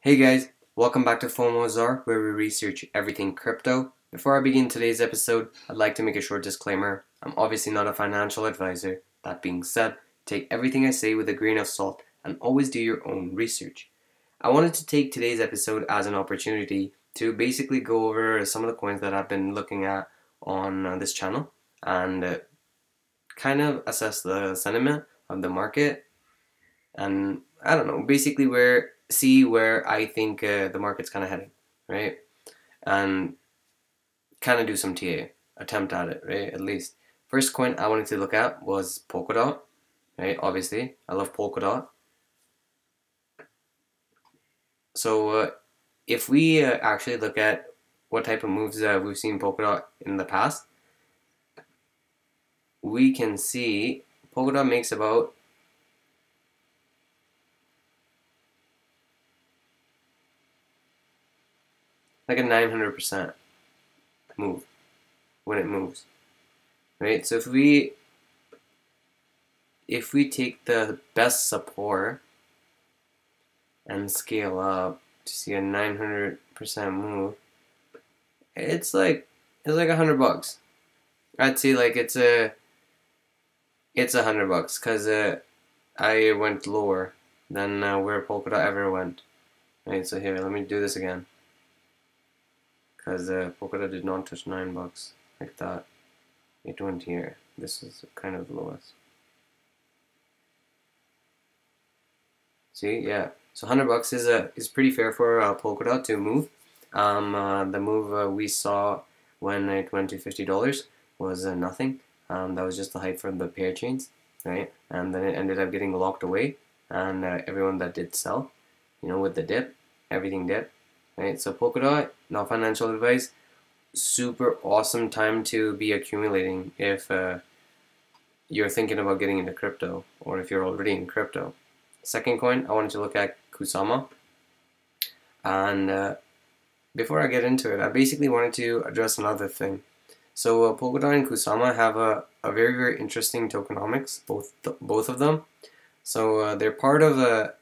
Hey guys, welcome back to MOVR, where we research everything crypto. Before I begin today's episode, I'd like to make a short disclaimer. I'm obviously not a financial advisor. That being said, take everything I say with a grain of salt and always do your own research. I wanted to take today's episode as an opportunity to basically go over some of the coins that I've been looking at on this channel and kind of assess the sentiment of the market and I don't know, basically see where I think the market's kind of heading, right? And kind of do some TA, attempt at it, right? At least. First coin I wanted to look at was Polkadot, right? Obviously, I love Polkadot. So if we actually look at what type of moves we've seen Polkadot in the past, we can see Polkadot makes about like a 900% move when it moves, right? So if we take the best support and scale up to see a 900% move, it's like $100. I'd say like it's $100 because I went lower than where Polkadot ever went. Right, so here, let me do this again. Because Polkadot did not touch $9 like that. It went here. This is kind of the lowest. See, yeah. So $100 is pretty fair for Polkadot to move. The move we saw when it went to $50 was nothing. That was just the hype from the pair chains, right? And then it ended up getting locked away, and everyone that did sell, with the dip, everything dipped, right? So Polkadot, not financial advice, super awesome time to be accumulating if you're thinking about getting into crypto or if you're already in crypto. Second coin, I wanted to look at Kusama. And before I get into it, I basically wanted to address another thing. So Polkadot and Kusama have a very, very interesting tokenomics, both of them. So they're part of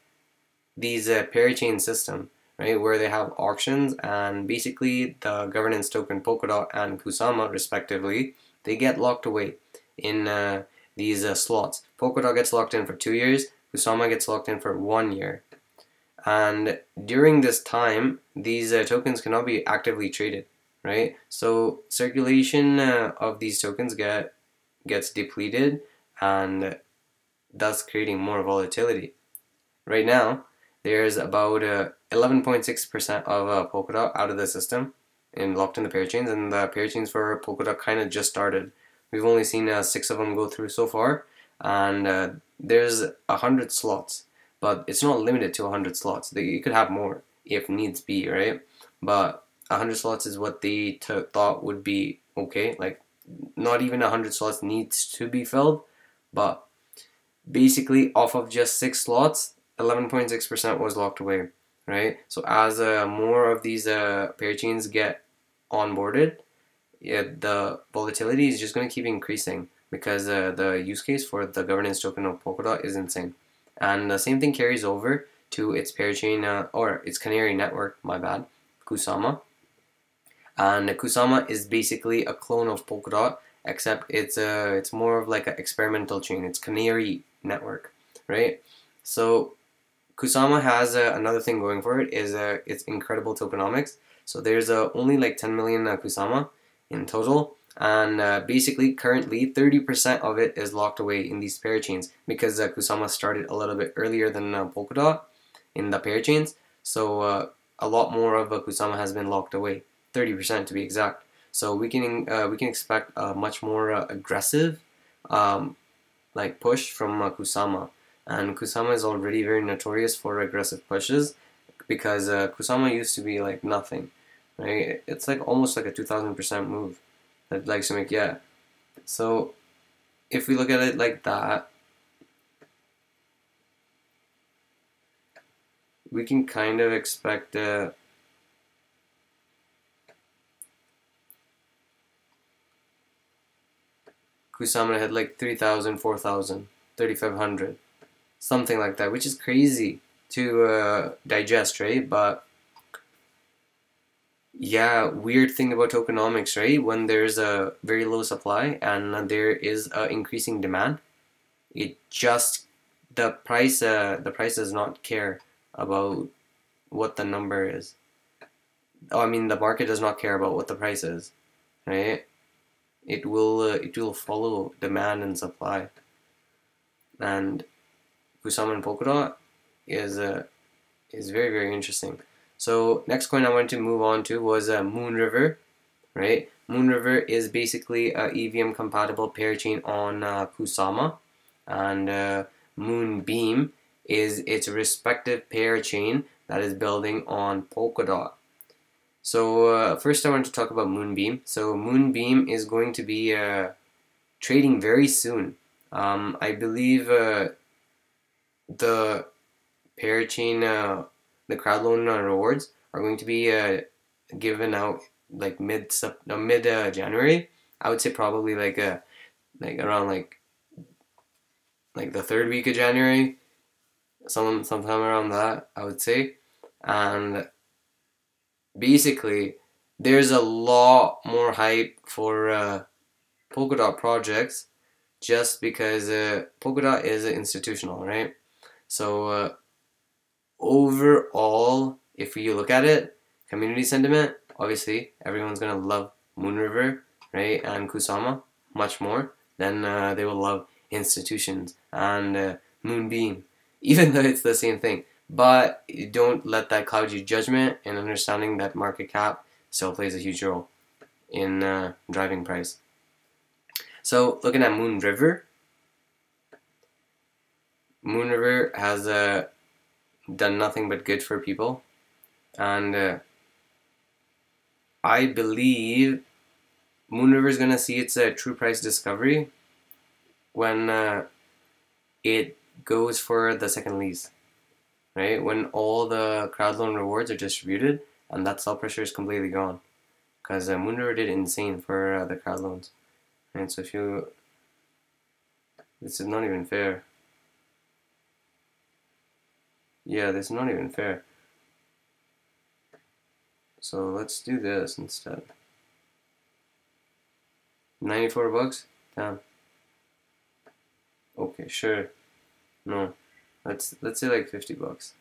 these parachain system, right, where they have auctions, and basically the governance token Polkadot and Kusama, respectively, they get locked away in these slots. Polkadot gets locked in for 2 years, Kusama gets locked in for 1 year. And during this time, these tokens cannot be actively traded, right? So circulation of these tokens gets depleted, and thus creating more volatility. Right now, there's about 11.6% of Polkadot out of the system and locked in the parachains, and the parachains for Polkadot kind of just started. We've only seen 6 of them go through so far, and there's 100 slots, but it's not limited to 100 slots. You could have more if needs be, right? But 100 slots is what they thought would be okay. Like, not even 100 slots needs to be filled, but basically off of just 6 slots, 11.6% was locked away, right? So as more of these parachains get onboarded, the volatility is just going to keep increasing because the use case for the governance token of Polkadot is insane. And the same thing carries over to its parachain, or its canary network, my bad, Kusama. And Kusama is basically a clone of Polkadot, except it's more of like an experimental chain. It's canary network, right? So Kusama has another thing going for it, is its incredible tokenomics. So there's only like 10 million Kusama in total, and basically currently 30% of it is locked away in these parachains because Kusama started a little bit earlier than Polkadot in the parachains. So a lot more of Kusama has been locked away, 30% to be exact. So we can expect a much more aggressive like push from Kusama. And Kusama is already very notorious for aggressive pushes because Kusama used to be like nothing, right? It's like almost like a 2000% move that it likes to make, yeah. So if we look at it like that, we can kind of expect Kusama had like 3,000, 4,000, 3,500, something like that, which is crazy, to digest, right? But yeah, weird thing about tokenomics, right? When there's a very low supply and there is increasing demand, it just the price does not care about what the number is. Oh, I mean the market does not care about what the price is, right? It will follow demand and supply. And Kusama and Polkadot is very, very interesting. So next coin I wanted to move on to was Moonriver, right? Moonriver is basically a EVM compatible parachain on Kusama, and Moonbeam is its respective parachain that is building on Polkadot. So first I want to talk about Moonbeam. So Moonbeam is going to be trading very soon. I believe the parachain, the crowd loan rewards are going to be given out like mid January. I would say probably like around like the third week of January, sometime around that I would say. And basically, there's a lot more hype for Polkadot projects just because Polkadot is institutional, right? So overall, if you look at it, community sentiment, obviously everyone's gonna love Moonriver, right, and Kusama much more than they will love institutions and Moonbeam, even though it's the same thing. But don't let that cloud your judgment, and understanding that market cap still plays a huge role in driving price. So looking at Moonriver has done nothing but good for people, and I believe Moonriver is gonna see its true price discovery when it goes for the second lease, right? When all the crowd loan rewards are distributed and that sell pressure is completely gone, because Moonriver did insane for the crowd loans, and so this is not even fair. Yeah, this is not even fair. So let's do this instead. 94 bucks? Damn. Okay, sure. No. Let's say like 50 bucks.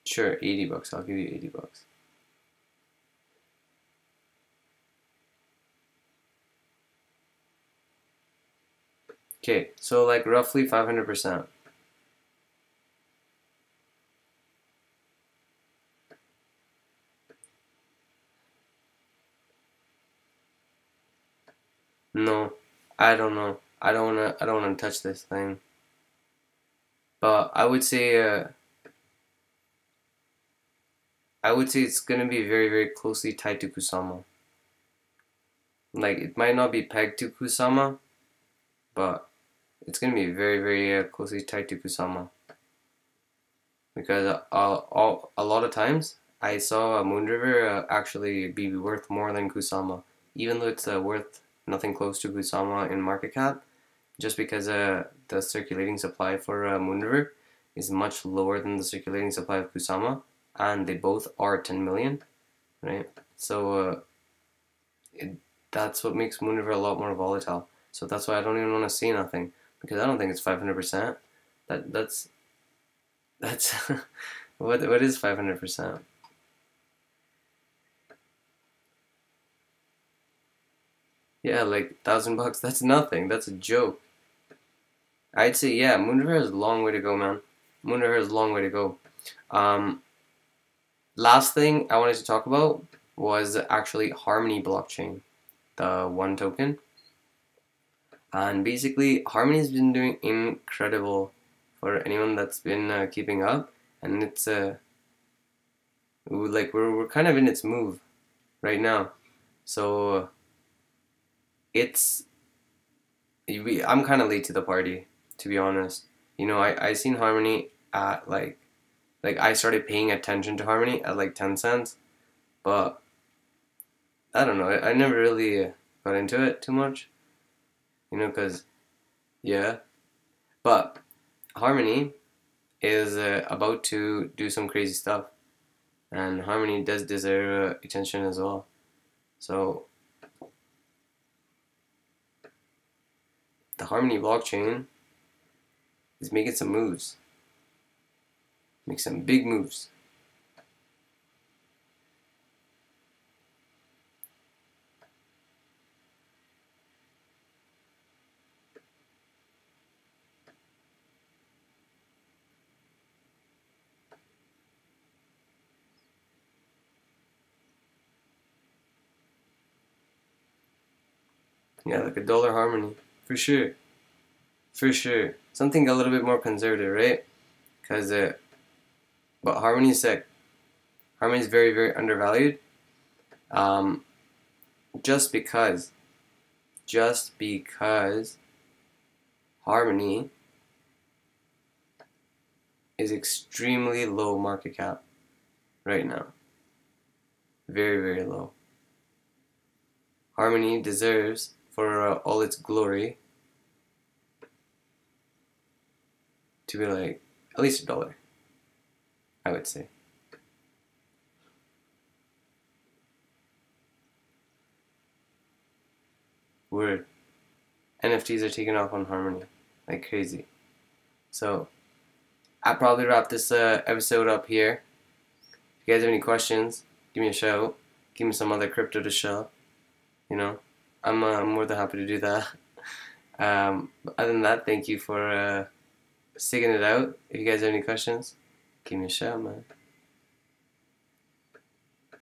Sure, 80 bucks. I'll give you 80 bucks. Okay, so like roughly 500%. No, I don't know. I don't wanna touch this thing. But I would say it's gonna be very, very closely tied to Kusama. Like it might not be pegged to Kusama, but it's gonna be very, very closely tied to Kusama. Because a lot of times I saw Moonriver actually be worth more than Kusama, even though it's worth nothing close to Kusama in market cap, just because the circulating supply for Moonriver is much lower than the circulating supply of Kusama, and they both are 10 million, right? So that's what makes Moonriver a lot more volatile. So that's why I don't even want to say nothing, because I don't think it's 500%. That's what is 500%? Yeah, like $1,000. That's nothing. That's a joke. I'd say yeah, Moonriver has a long way to go, man. Moonriver has a long way to go. Last thing I wanted to talk about was actually Harmony blockchain, the one token. And basically, Harmony's been doing incredible for anyone that's been keeping up, and it's like we're kind of in its move right now. So I'm kind of late to the party, to be honest. You know, I seen Harmony at like I started paying attention to Harmony at like 10 cents, but I don't know, I never really got into it too much, you know, because yeah. But Harmony is about to do some crazy stuff, and Harmony does deserve attention as well. So the Harmony blockchain is making some moves, make some big moves. Yeah, like a dollar Harmony, for sure. For sure. Something a little bit more conservative, right? Because, but Harmony's sick. Harmony's very, very undervalued. Just because Harmony is extremely low market cap right now. Very, very low. Harmony deserves, for all its glory, to be like at least $1, I would say. Word. NFTs are taking off on Harmony like crazy. So I'll probably wrap this episode up here. If you guys have any questions, give me a shout. Give me some other crypto to show. You know, I'm more than happy to do that. Other than that, thank you for sticking it out. If you guys have any questions, give me a shout, man.